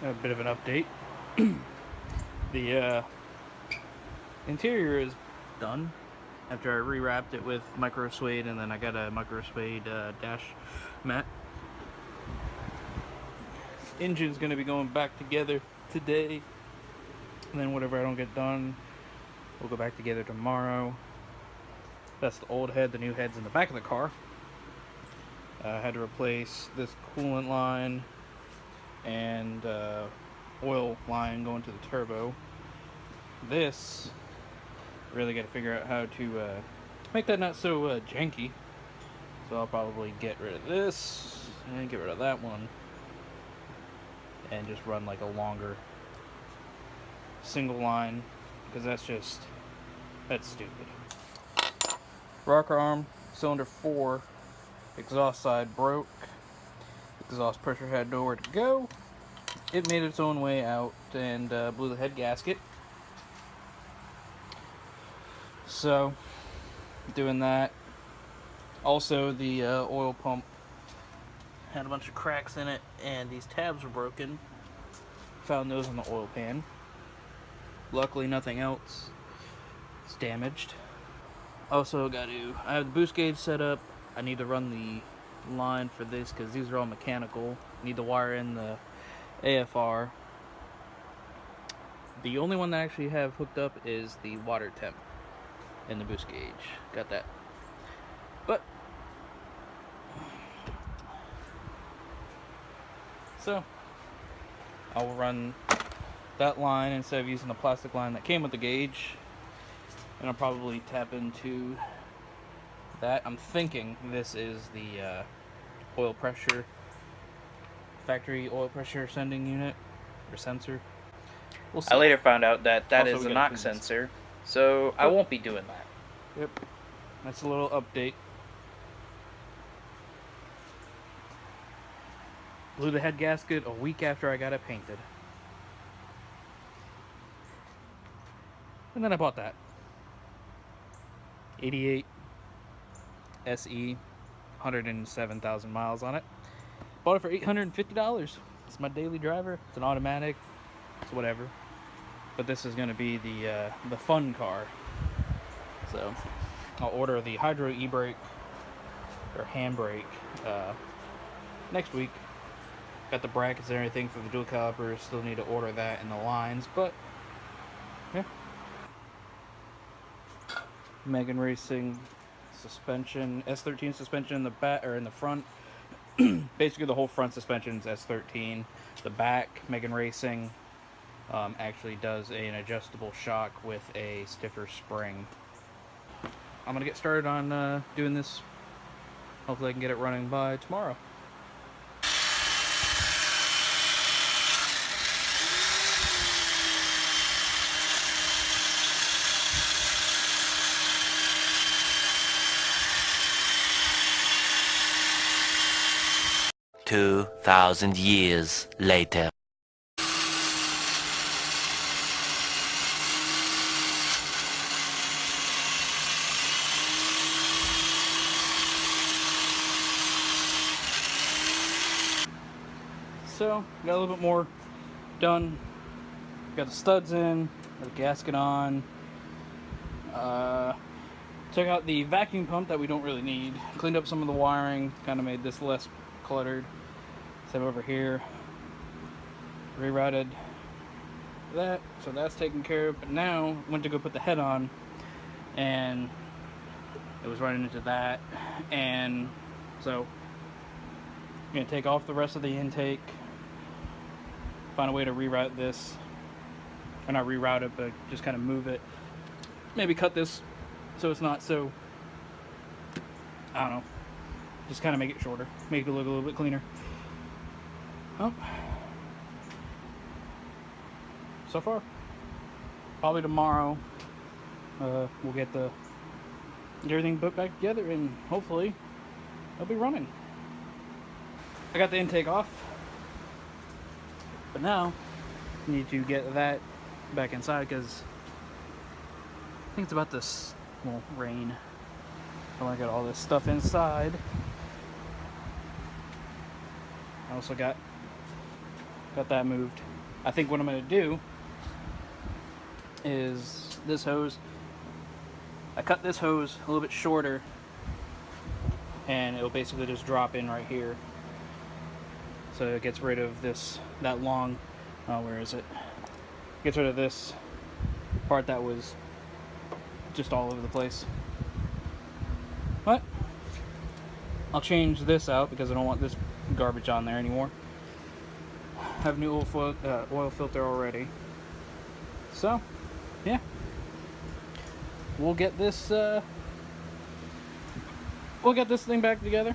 A bit of an update. The interior is done after I rewrapped it with micro suede, and then I got a micro suede dash mat. Engine's going to be going back together today, and then whatever I don't get done, we'll go back together tomorrow. That's the old head. The new head's in the back of the car. I had to replace this coolant line and oil line going to the turbo. This, really got to figure out how to make that not so janky. So I'll probably get rid of this and get rid of that one and just run like a longer single line, because that's stupid. Rocker arm, cylinder 4, exhaust side broke, exhaust pressure had nowhere to go. It made its own way out and blew the head gasket. So, doing that. Also, the oil pump had a bunch of cracks in it, and these tabs were broken. Found those in the oil pan. Luckily, nothing else is damaged. Also, I have the boost gauge set up. I need to run the line for this because these are all mechanical. Need to wire in the AFR. The only one that I actually have hooked up is the water temp in the boost gauge. Got that. But so I will run that line instead of using the plastic line that came with the gauge, and I'll probably tap into that. I'm thinking this is the oil pressure, factory oil pressure sending unit or sensor. We'll see. I later found out that Also, is we a gotta knock clean this. sensor, so I won't be doing that. Yep, that's a little update. Blew the head gasket a week after I got it painted. And then I bought that 88 SE, 107,000 miles on it. Bought it for $850. It's my daily driver. It's an automatic. It's whatever. But this is going to be the fun car. So I'll order the hydro e-brake or handbrake next week. Got the brackets and everything for the dual calipers. Still need to order that in the lines, but yeah. Megan Racing suspension, S13 suspension in the back or in the front. Basically, the whole front suspension is S13. The back, Megan Racing, actually does an adjustable shock with a stiffer spring. I'm gonna get started on doing this. Hopefully, I can get it running by tomorrow. $2,000 later. So, got a little bit more done. Got the studs in, got the gasket on. Took out the vacuum pump that we don't really need. Cleaned up some of the wiring, kind of made this less cluttered. Same over here. Rerouted that, so that's taken care of. But now, went to go put the head on, and it was running into that. And so, I'm going to take off the rest of the intake. Find a way to reroute this. Or not reroute it, but just kind of move it. Maybe cut this so it's not so, I don't know, just kind of make it shorter, make it look a little bit cleaner. Oh, so far, probably tomorrow we'll get everything put back together, and hopefully it'll be running. I got the intake off, but now I need to get that back inside because I think it's about this rain. I want to get all this stuff inside. I also got got that moved. I think what I'm going to do is this hose, I cut this hose a little bit shorter, and it'll basically just drop in right here. So it gets rid of that long, where is it? Gets rid of this part that was just all over the place. But I'll change this out because I don't want this garbage on there anymore. Have new oil filter already. So, yeah. We'll get this thing back together.